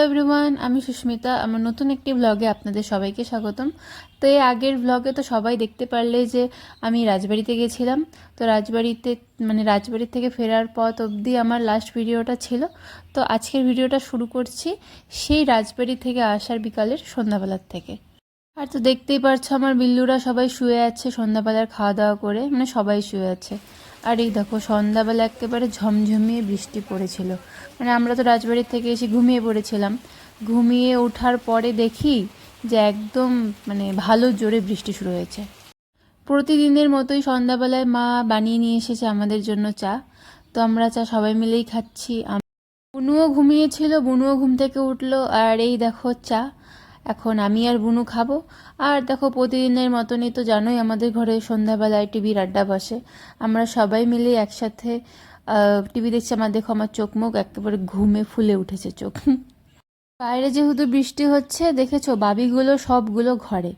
Everyone, আমি সুস্মিতা। আমার নতুন একটি ব্লগে আপনাদের সবাইকে স্বাগতম। তো এই আগের ব্লগে তো সবাই দেখতে পারলে যে আমি রাজবাড়িতে গেছিলাম। তো রাজবাড়ি থেকে ফেরার পথ অবধি আমার লাস্ট ভিডিওটা ছিল। তো আজকের ভিডিওটা শুরু করছি সেই রাজবাড়ি থেকে আসার বিকালের সন্ধ্যাবেলার থেকে। আর তো দেখতেই পারছো আমার বিল্লুরা সবাই শুয়ে আছে সন্ধ্যাবেলার খাওয়া দাওয়া করে, সবাই শুয়ে আছে। আর এই দেখো সন্ধ্যাবেলা একেবারে ঝমঝমিয়ে বৃষ্টি পড়েছিল। আমরা তো রাজবাড়ির থেকে এসে ঘুমিয়ে পড়েছিলাম। ঘুমিয়ে ওঠার পরে দেখি যে একদম ভালো জোরে বৃষ্টি শুরু হয়েছে। প্রতিদিনের মতোই সন্ধ্যাবেলায় মা বানিয়ে নিয়ে এসেছে আমাদের জন্য চা। তো আমরা চা সবাই মিলেই খাচ্ছি। বুনুও ঘুমিয়েছিল, বুনুও ঘুম থেকে উঠলো। আর এই দেখো চা এখন আমি আর বুনু খাবো। আর দেখো প্রতিদিনের মতনই তো জানোই আমাদের ঘরে সন্ধ্যাবেলায় টিভির আড্ডা বসে। আমরা সবাই মিলে একসাথে টিভি দেখছি। আমার চোখ মুখ একেবারে ঘুমে ফুলে উঠেছে চোখ। বাইরে যেহেতু বৃষ্টি হচ্ছে দেখেছো, বাবিগুলো সবগুলো ঘরে।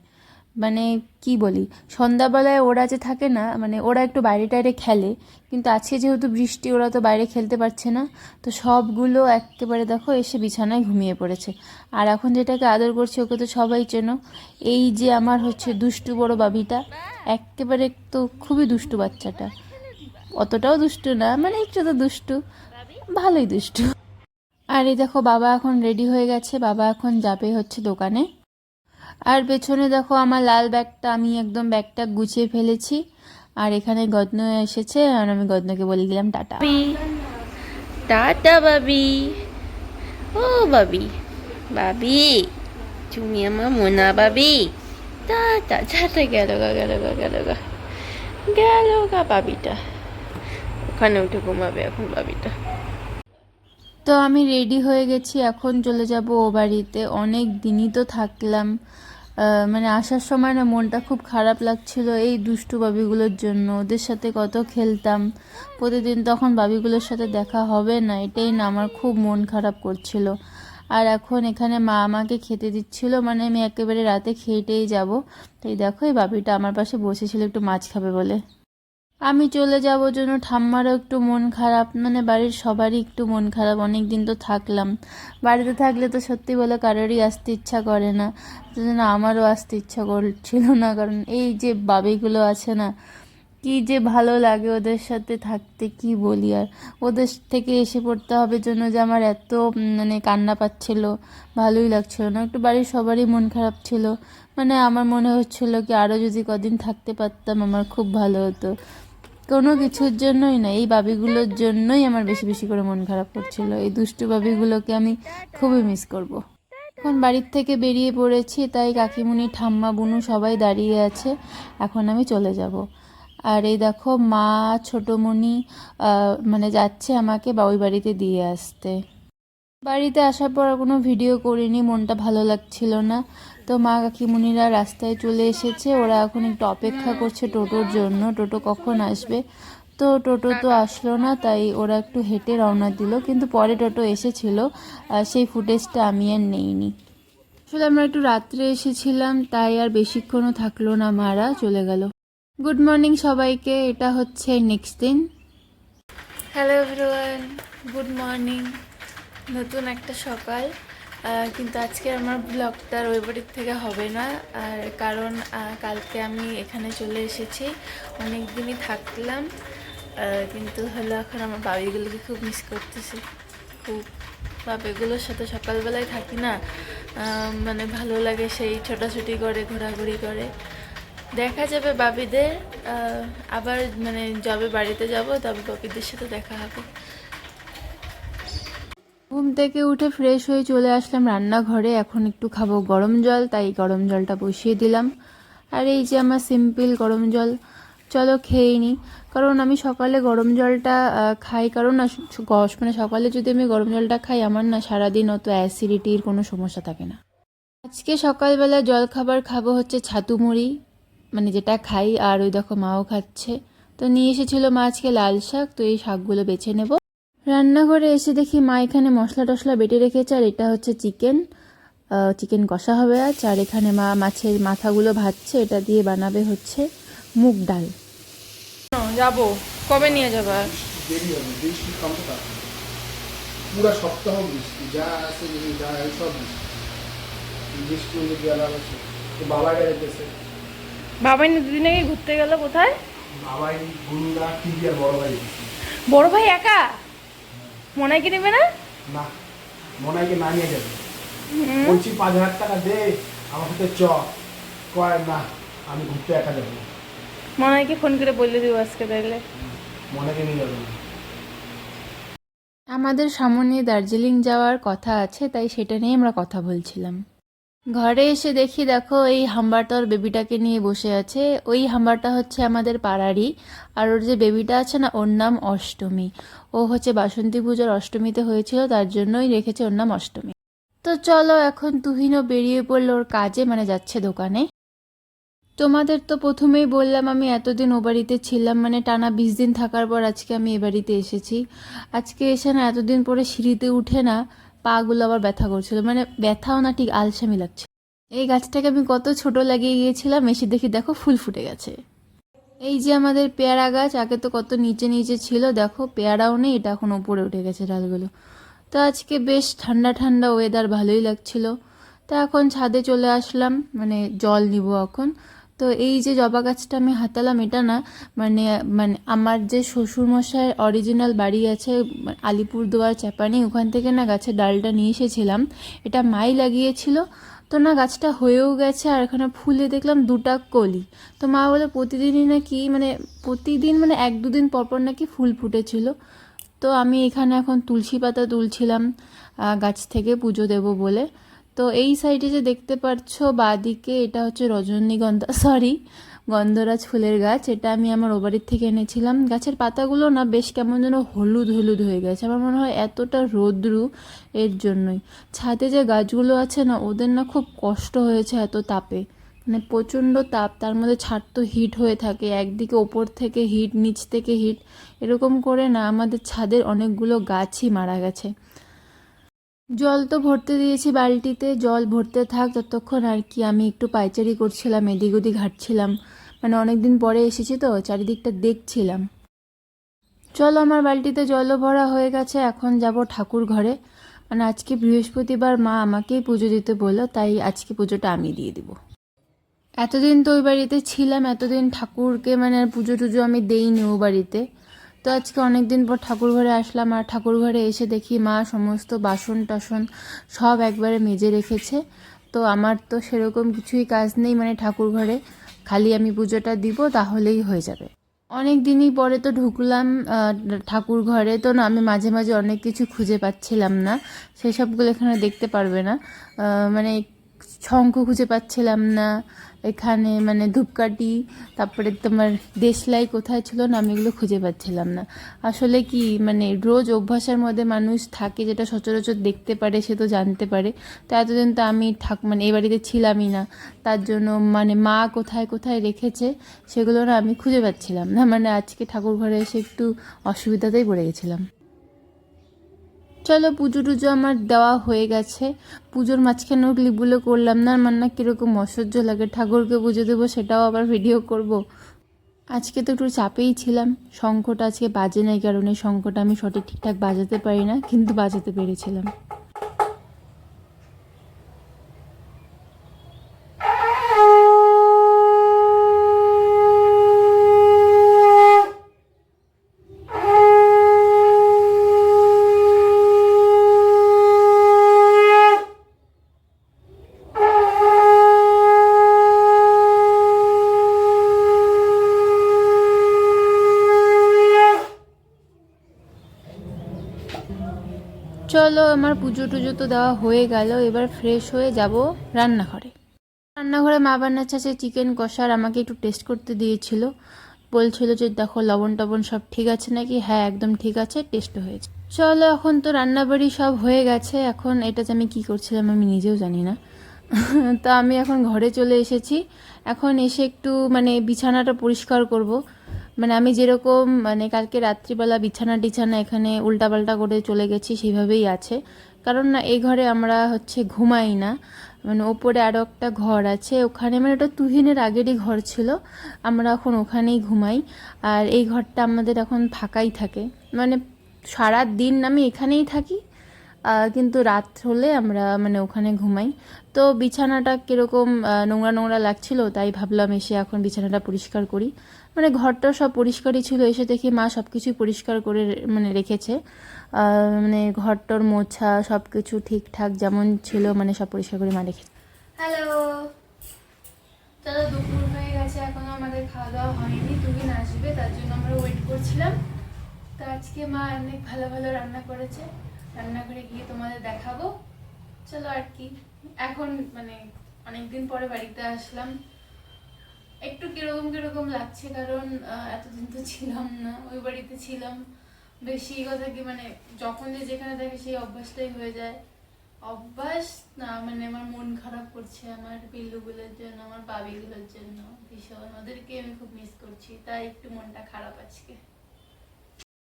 কি বলি, সন্ধ্যাবেলায় ওরা যে থাকে না, ওরা একটু বাইরে টাইরে খেলে, কিন্তু আজকে যেহেতু বৃষ্টি ওরা তো বাইরে খেলতে পারছে না। তো সবগুলো একেবারে দেখো এসে বিছানায় ঘুমিয়ে পড়েছে। আর এখন যেটাকে আদর করছে ওকে তো সবাই চেনো, এই যে আমার হচ্ছে দুষ্টু বড় বাবিটা। একেবারে তো খুবই দুষ্টু বাচ্চাটা। অতটাও দুষ্টু না, একটু তো দুষ্টু, ভালোই দুষ্টু। আর এই দেখো বাবা এখন রেডি হয়ে গেছে, বাবা এখন যাবে হচ্ছে দোকানে। আর পেছনে দেখো আমার লাল ব্যাগটা, আমি একদম ব্যাগটা গুছিয়ে ফেলেছি। আর এখানে গদ্ন এসেছে, আর আমি গদ্নকে বলে দিলাম টাটা। টাটা বাবি, ও বাবি, বাবি তুমি আমার মোনা বাবি। টাটা টাটা, গেল গা গেল গা গেল গা গেল গা বাবিটা। ওখানে উঠে ঘুমাবে এখন বাবিটা। তো আমি রেডি হয়ে গেছি, এখন চলে যাব ও বাড়িতে। অনেক দিনই তো থাকলাম। আসার সময় না মনটা খুব খারাপ লাগছিল এই দুষ্টু বাবিগুলোর জন্য। ওদের সাথে কত খেলতাম প্রতিদিন, তখন বাবিগুলোর সাথে দেখা হবে না, এটাই না আমার খুব মন খারাপ করছিল। আর এখন এখানে মা আমাকে খেতে দিচ্ছিল, আমি একেবারে রাতে খেয়েটেই যাব। তাই দেখো এই বাবিটা আমার পাশে বসেছিল একটু মাছ খাবে বলে। আমি চলে যাবো জন্য ঠাম্মারও একটু মন খারাপ, বাড়ির সবারই একটু মন খারাপ। অনেক দিন তো থাকলাম, বাড়িতে থাকলে তো সত্যি বলে কারোরই আসতে ইচ্ছা করে না। সেজন্য আমারও আসতে ইচ্ছা করছিল না, কারণ এই যে বাবিগুলো আছে না, কি যে ভালো লাগে ওদের সাথে থাকতে, কি বলি। আর ওদের থেকে এসে পড়তে হবে জন্য যে আমার এত কান্না পাচ্ছিল, ভালোই লাগছিল না। একটু বাড়ির সবারই মন খারাপ ছিল। আমার মনে হচ্ছিল কি আরও যদি কদিন থাকতে পারতাম আমার খুব ভালো হতো। কোনো কিছুর জন্যই না, এই বাবিগুলোর জন্যই আমার বেশি বেশি করে মন খারাপ করছিল। এই দুষ্টু বাবিগুলোকে আমি খুবই মিস করব। এখন বাড়ির থেকে বেরিয়ে পড়েছি, তাই কাকিমুনি ঠাম্মা বুনু সবাই দাঁড়িয়ে আছে। এখন আমি চলে যাব। আর এই দেখো মা ছোটোমণি যাচ্ছে আমাকে ওই বাড়িতে দিয়ে আসতে। বাড়িতে আসার পর কোনো ভিডিও করিনি, মনটা ভালো লাগছিল না। তো মা কাকিমুনিরা রাস্তায় চলে এসেছে, ওরা এখন একটু অপেক্ষা করছে টোটোর জন্য, টোটো কখন আসবে। তো টোটো তো আসলো না, তাই ওরা একটু হেঁটে রওনা দিল, কিন্তু পরে টোটো এসেছিল, সেই ফুটেজটা আমি আর নেইনি। আসলে আমরা একটু রাত্রে এসেছিলাম, তাই আর বেশিক্ষণও থাকলো না, মারা চলে গেল। গুড মর্নিং সবাইকে, এটা হচ্ছে নেক্সট দিন। Hello everyone, good morning. নতুন একটা সকাল, কিন্তু আজকে আমার ব্লগটা ওই বাড়ির থেকে হবে না। আর কারণ কালকে আমি এখানে চলে এসেছি, অনেক দিনই থাকলাম, কিন্তু হলো এখন আমার বাবিগুলোকে খুব মিস করতেছি খুব। বাবিগুলোর সাথে সকালবেলায় থাকি না, ভালো লাগে, সেই ছোটাছুটি করে ঘোরাঘুরি করে। দেখা যাবে বাবিদের, আবার যবে বাড়িতে যাব তবে বাবিদের সাথে দেখা হবে। ঘুম থেকে উঠে ফ্রেশ হয়ে চলে আসলাম রান্নাঘরে। এখন একটু খাবো গরম জল, তাই গরম জলটা বসিয়ে দিলাম। আর এই যে আমার সিম্পল গরম জল, চলো খেয়ে নিই। কারণ আমি সকালে গরম জলটা খাই, কারণ না সকালে যদি আমি গরম জলটা খাই আমার না সারাদিন অত অ্যাসিডিটির কোনো সমস্যা থাকে না। আজকে সকালবেলা জল খাবার খাবো হচ্ছে ছাতু মুড়ি, যেটা খাই। আর ওই দেখো মাও খাচ্ছে। তো নিয়ে এসেছিলো মা আজকে লাল শাক, তো এই শাকগুলো বেছে নেব। রান্নাঘরে এসে দেখি মা এখানে মশলা টশলা বেটে রেখেছে, আর এটা হচ্ছে চিকেন কষা হবে আজ। আর এখানে মা মাছের মাথাগুলো ভাজছে, এটা দিয়ে বানাবে হচ্ছে মুগ ডাল। যাবো, কবে নিয়ে যাবা? পুরো সপ্তাহ বৃষ্টি, যা আছে যা সব বৃষ্টি, বৃষ্টি হলে কি আলাদা আছে। তো বাবা গেছে, বাবাই দুদিন আগে ঘুরতে গেল কোথায়? বাবাই গুন্ডা টিভি আর বড় ভাই গেছে। বড় ভাই একা? মনাইকে নেবে না? না, মনাইকে না নিয়ে যাবে। বলছি 5,000 টাকা দে আমার সাথে চ, কয় না আমি ঘুরতে একা যাবো। মনাইকে ফোন করে বলে দিব আজকে তাইলে। মনাইকে নিয়ে যাবে না। আমাদের সামনে দার্জিলিং যাওয়ার কথা আছে, তাই সেটা নিয়ে আমরা কথা বলছিলাম। ঘরে এসে দেখি, দেখো এই হাম্বারটা ওর বেবিটাকে নিয়ে বসে আছে। ওই হাম্বারটা হচ্ছে আমাদের পাড়ারই, আর ওর যে বেবিটা আছে না, ওর নাম অষ্টমী। ও হচ্ছে বাসন্তী পুজোর অষ্টমীতে হয়েছিল, তার জন্যই রেখেছে ওর নাম অষ্টমী। তো চলো, এখন তুহিনও বেরিয়ে পড়লো ওর কাজে, মানে যাচ্ছে দোকানে। তোমাদের তো প্রথমেই বললাম আমি এতদিন ও বাড়িতে ছিলাম, মানে টানা 20 দিন থাকার পর আজকে আমি এ বাড়িতে এসেছি। আজকে এসে না এতদিন পরে সিঁড়িতে উঠে না পাগুলো আবার ব্যথা করছিল, মানে ব্যথাও না, ঠিক আলসামি লাগছে। এই গাছটাকে আমি কত ছোট লাগিয়ে গিয়েছিলাম, এসে দেখি দেখো ফুল ফুটে গেছে। এই যে আমাদের পেয়ারা গাছ, আগে তো কত নিচে নিচে ছিল, দেখো পেয়ারাও নেই, এটা এখন ওপরে উঠে গেছে ডালগুলো। তো আজকে বেশ ঠান্ডা ঠান্ডা ওয়েদার, ভালোই লাগছিল। তো এখন ছাদে চলে আসলাম, মানে জল নিব এখন। তো এই যে জবা গাছটা আমি হাতালাম, এটা না মানে মানে আমার যে শ্বশুরমশাইয়ের অরিজিনাল বাড়ি আছে আলিপুরদুয়ার চাপানি, ওখান থেকে না গাছের ডালটা নিয়ে এসেছিলাম। এটা মাই লাগিয়েছিল, তো না গাছটা হয়েও গেছে, আর এখানে ফুলে দেখলাম 2টা কলি। তো মা বলে প্রতিদিনই নাকি, মানে প্রতিদিন মানে 1-2 দিন পরপর নাকি ফুল ফুটেছিল। তো আমি এখানে এখন তুলসী পাতা তুলছিলাম গাছ থেকে পুজো দেব বলে। তো এই সাইডে যে দেখতে পাচ্ছ বাঁদিকে, এটা হচ্ছে রজনীগন্ধা, সরি গন্ধরাজ ফুলের গাছ। এটা আমি আমার ও বাড়ির থেকে এনেছিলাম। গাছের পাতাগুলো না বেশ কেমন যেন হলুদ হলুদ হয়ে গেছে, আমার মনে হয় এতটা রৌদ্রু এর জন্যই। ছাদে যে গাছগুলো আছে না, ওদের না খুব কষ্ট হয়েছে এত তাপে, মানে প্রচণ্ড তাপ, তার মধ্যে ছাদ তো হিট হয়ে থাকে, একদিকে ওপর থেকে হিট, নিচ থেকে হিট, এরকম করে না আমাদের ছাদের অনেকগুলো গাছই মারা গেছে। জল তো ভরতে দিয়েছি বালতিতে, জল ভরতে থাক ততক্ষণ আর কি। আমি একটু পায়চারি করছিলাম, এদিক ওদিক হাঁটছিলাম, মানে অনেক দিন পরে এসেছি তো চারিদিকটা দেখছিলাম। চলো, আমার বালতিতে জলও ভরা হয়ে গেছে, এখন যাব ঠাকুর ঘরে। মানে আজকে বৃহস্পতিবার, মা আমাকেই পুজো দিতে বললো, তাই আজকে পুজোটা আমি দিয়ে দিব। এতদিন তো ওই বাড়িতে ছিলাম, এতদিন ঠাকুরকে মানে আর পুজো টুজো আমি দেইনি ও বাড়িতে। তো আজকে অনেক দিন পর ঠাকুর ঘরে আসলাম, আর ঠাকুর ঘরে এসে দেখি মা সমস্ত বাসন টাসন সব একবারে মেজে রেখেছে। তো আমার তো সেরকম কিছুই কাজ নেই, মানে ঠাকুর ঘরে খালি আমি পুজোটা দিব, তাহলেই হয়ে যাবে। অনেক দিনই পরে তো ঢুকলাম ঠাকুর ঘরে, তো না আমি মাঝে মাঝে অনেক কিছু খুঁজে পাচ্ছিলাম না, সেসবগুলো এখানে দেখতে পারবে না। মানে শঙ্খ খুঁজে পাচ্ছিলাম না এখানে, মানে ধূপকাঠি, তারপরে তোমার দেশলাই কোথায় ছিল না, আমি এগুলো খুঁজে পাচ্ছিলাম না। আসলে কি মানে রোজ অভ্যাসের মধ্যে মানুষ থাকে, যেটা সচরাচর দেখতে পারে সে তো জানতে পারে। তো এতদিন তো আমি মানে এই বাড়িতে ছিলামই না, তার জন্য মানে মা কোথায় কোথায় রেখেছে সেগুলো না আমি খুঁজে পাচ্ছিলাম না, মানে আজকে ঠাকুর ঘরে এসে একটু অসুবিধাতেই পড়ে গেছিলাম। চলো, পুজো টুজো আমার দেওয়া হয়ে গেছে। পুজোর মাঝখানেও ক্লিপগুলো করলাম না, আমার না কীরকম অসহ্য লাগে, ঠাকুরকে পুজো দেবো সেটাও আবার ভিডিও করব। আজকে তো একটু চাপেই ছিলাম, শঙ্খটা আজকে বাজে নাই, কারণ এই শঙ্খটা আমি সঠিক ঠিকঠাক বাজাতে পারি না, কিন্তু বাজাতে পেরেছিলাম। চলো, আমার পুজো টুজো তো দেওয়া হয়ে গেল, এবার ফ্রেশ হয়ে যাব রান্নাঘরে। রান্নাঘরে মা বানাচ্ছে চিকেন কষার, আমাকে একটু টেস্ট করতে দিয়েছিল, বলছিল যে দেখো লবণ টবণ সব ঠিক আছে নাকি। হ্যাঁ একদম ঠিক আছে, টেস্ট হয়েছে। চলো, এখন তো রান্নাবাড়ি সব হয়ে গেছে, এখন এটা যে আমি কী করছিলাম আমি নিজেও জানি না। তো আমি এখন ঘরে চলে এসেছি, এখন এসে একটু মানে বিছানাটা পরিষ্কার করব। মানে আমি যেরকম মানে কালকে রাত্রিবেলা বিছানা টিছানা এখানে উল্টাপাল্টা করে চলে গেছি সেইভাবেই আছে, কারণ না এই ঘরে আমরা হচ্ছে ঘুমাই না, মানে ওপরে আরও একটা ঘর আছে ওখানে, মানে ওটা তুহিনের আগেরই ঘর ছিল, আমরা এখন ওখানেই ঘুমাই। আর এই ঘরটা আমাদের এখন ফাঁকাই থাকে, মানে সারা দিন আমি এখানেই থাকি, কিন্তু রাত হলে আমরা মানে ওখানে ঘুমাই। তো বিছানাটা কীরকম নোংরা নোংরা লাগছিল, তাই ভাবলাম এসে এখন বিছানাটা পরিষ্কার করি। মানে ঘরটা সব পরিষ্কারই ছিল, এসে দেখি মা সব কিছুই পরিষ্কার করে মানে রেখেছে। মানে ঘরটর মোছা সব কিছু ঠিকঠাক যেমন ছিল মানে সব পরিষ্কার করে মা রেখেছে। হ্যালো, চলো দুপুর হয়ে গেছে, এখনো আমাদের খাওয়া দাওয়া হয়নি, তুহিন আসবে তার জন্য আমরা ওয়েট করছিলাম। তো আজকে মা অনেক ভালো ভালো রান্না করেছে, রান্না করে গিয়ে তোমাদের দেখাবো। চলো আর কি, এখন মানে অনেকদিন পরে বাড়িতে আসলাম, একটু কিরকম কিরকম লাগছে, কারণ এতদিন তো ছিলাম না, ওই বাড়িতে ছিলাম। বেশি কথা কি মানে যখন যে যেখানে থাকে সেই অভ্যাসটাই হয়ে যায়। অভ্যাস না মানে আমার মন খারাপ করছে আমার পিল্লুগুলোর জন্য, আমার বাবিগুলোর জন্য ভীষণ, ওদেরকে আমি খুব মিস করছি, তাই একটু মনটা খারাপ আজকে।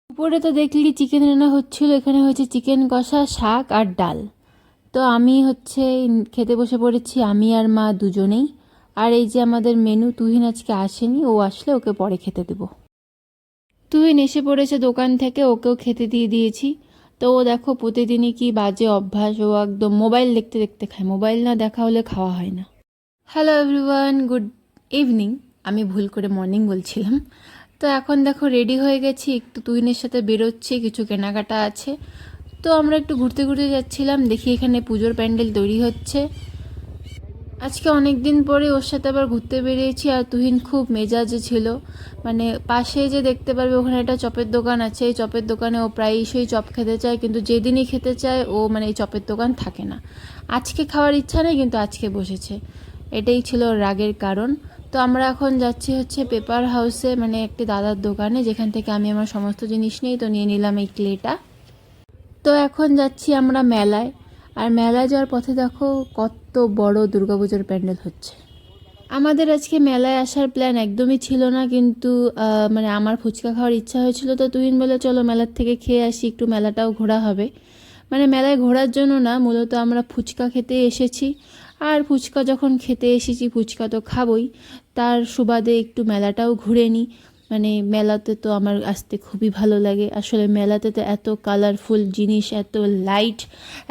উপরে তো দেখলি চিকেন রান্না হচ্ছিল, এখানে হয়েছে চিকেন কষা, শাক আর ডাল। তো আমি খেতে বসে পড়েছি, আমি আর মা দুজনেই। আর এই যে আমাদের মেনু, তুহিন আজকে আসেনি, ও আসলে ওকে পরে খেতে দেবো। তুহিন এসে পড়েছে দোকান থেকে, ওকেও খেতে দিয়ে দিয়েছি। তো ও দেখো প্রতিদিনই কি বাজে অভ্যাস, ও একদম মোবাইল দেখতে দেখতে খায়, মোবাইল না দেখা হলে খাওয়া হয় না। Hello everyone, good evening. আমি ভুল করে মর্নিং বলছিলাম। তো এখন দেখো রেডি হয়ে গেছি, একটু তুহিনের সাথে বেরোচ্ছি, কিছু কেনাকাটা আছে। তো আমরা একটু ঘুরতে ঘুরতে যাচ্ছিলাম, দেখি এখানে পুজোর প্যান্ডেল তৈরি হচ্ছে। আজকে অনেক দিন পরে ওর সাথে আবার ঘুরতে বেরিয়েছি, আর তুহিন খুব মেজাজে ছিল। মানে পাশে যে দেখতে পারবে ওখানে একটা চপের দোকান আছে, এই চপের দোকানে ও প্রায়শই চপ খেতে চায়, কিন্তু যেদিনই খেতে চায় ও মানে এই চপের দোকান থাকে না। আজকে খাওয়ার ইচ্ছা নেই কিন্তু আজকে বসেছে, এটাই ছিল ওর রাগের কারণ। তো আমরা এখন যাচ্ছি পেপার হাউসে, মানে একটি দাদার দোকানে, যেখান থেকে আমি আমার সমস্ত জিনিস নিই। তো নিয়ে নিলাম এই ক্লেটা। তো এখন যাচ্ছি আমরা মেলায়, আর মেলায় যাওয়ার পথে দেখো কত বড় দুর্গাপুজোর প্যান্ডেল হচ্ছে। আমাদের আজকে মেলায় আসার প্ল্যান একদমই ছিল না, কিন্তু মানে আমার ফুচকা খাওয়ার ইচ্ছা হয়েছিল। তো তুহিন বলে চলো মেলার থেকে খেয়ে আসি, একটু মেলাটাও ঘোরা হবে। মানে মেলায় ঘোরার জন্য না, মূলত আমরা ফুচকা খেতে এসেছি। আর ফুচকা যখন খেতে এসেছি, ফুচকা তো খাবই, তার সুবাদে একটু মেলাটাও ঘুরে নিই। মানে মেলাতে তো আমার আসতে খুবই ভালো লাগে। আসলে মেলাতে তো এত কালারফুল জিনিস, এত লাইট,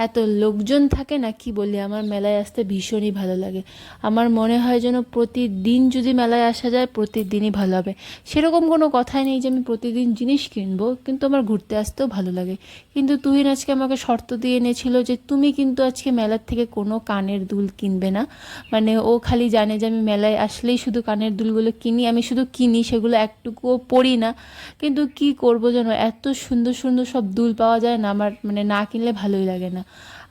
এত লোকজন থাকে না, কি বলি, আমার মেলায় আসতে ভীষণই ভালো লাগে। আমার মনে হয় যেন প্রতিদিন যদি মেলায় আসা যায়, প্রতিদিনই ভালো হবে। সেরকম কোনো কথাই নেই যে আমি প্রতিদিন জিনিস কিনবো, কিন্তু আমার ঘুরতে আসতেও ভালো লাগে। কিন্তু তুহিন আজকে আমাকে শর্ত দিয়ে এনেছিল যে তুমি কিন্তু আজকে মেলার থেকে কোনো কানের দুল কিনবে না। মানে ও খালি জানে যে আমি মেলায় আসলেই শুধু কানের দুলগুলো কিনি, আমি শুধু কিনি, সেগুলো একটুকুও পরি না। কিন্তু কি করবো যেন, এত সুন্দর সুন্দর সব দুল পাওয়া যায় না, আমার মানে না কিনলে ভালোই লাগে না।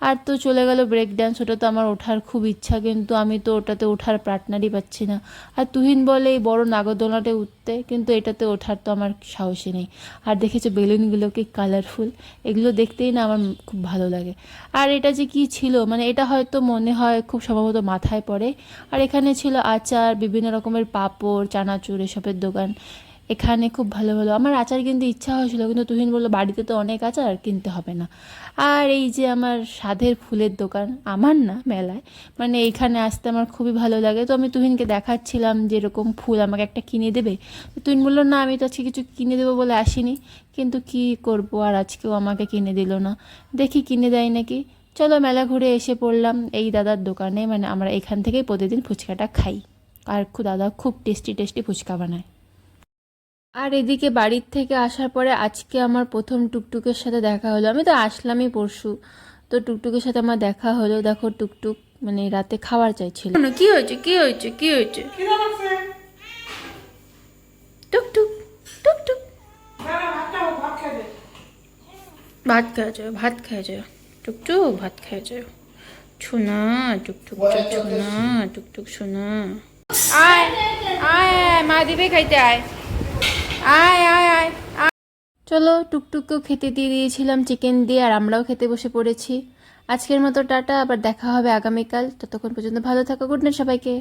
আর তো চলে গেল ব্রেক ডান্স, ওটা তো আমার ওঠার খুব ইচ্ছা, কিন্তু আমি তো ওটাতে ওঠার পার্টনারই পাচ্ছি না। আর তুহিন বলে এই বড় নাগরদোলনাতে উঠতে, কিন্তু এটাতে ওঠার তো আমার সাহসই নেই। আর দেখেছো বেলুনগুলো কি কালারফুল, এগুলো দেখতেই না আমার খুব ভালো লাগে। আর এটা যে কি ছিল, মানে এটা হয়তো মনে হয় খুব সম্ভবত মাথায় পড়ে। আর এখানে ছিল আচার, বিভিন্ন রকমের পাঁপড়, চানাচুর, এসবের দোকান। এখানে খুব ভালো ভালো, আমার আচার কিনতে ইচ্ছা হয়েছিল, কিন্তু তুহিন বললো বাড়িতে তো অনেক আচার, আর কিনতে হবে না। আর এই যে আমার সাধের ফুলের দোকান, আমার না মেলায়, মানে এইখানে আসতে আমার খুবই ভালো লাগে। তো আমি তুহিনকে দেখাচ্ছিলাম যে এরকম ফুল আমাকে একটা কিনে দেবে। তো তুহিন বললো না, আমি তো আজকে কিছু কিনে দেবো বলে আসিনি। কিন্তু কি করব, আর আজকেও আমাকে কিনে দিল না, দেখি কিনে দেয় নাকি। চলো মেলা ঘুরে এসে পড়লাম এই দাদার দোকানে, মানে আমরা এখান থেকেই প্রতিদিন ফুচকাটা খাই। আর দাদা খুব টেস্টি টেস্টি ফুচকা বানায়। আর এদিকে বাড়ির থেকে আসার পরে আজকে আমার প্রথম টুকটুকের সাথে দেখা হলো। আমি তো আসলামই পরশু, তো টুকটুকের সাথে আমার দেখা হলো। দেখো টুকটুক মানে রাতে খাবার চাইছিল। কি হয়েছে কি হয়েছে কি হয়েছে? টুকটুক টুকটুক ভাত খেয়েছে, ভাত খেয়েছে, টুকটুক ভাত খেয়েছে। শোনা টুকটুক, শোনা টুকটুক, শোনা। আয় আয় মা দিবে খাইতে, আয় আয় আয় আয়। চলো টুকটুককেও খেতে দিয়ে দিয়েছিলাম চিকেন দিয়ে, আর আমরাও খেতে বসে পড়েছি। আজকের মতো টাটা, আবার দেখা হবে আগামীকাল। ততক্ষণ পর্যন্ত ভালো থাকো, গুড নাইট সবাইকে।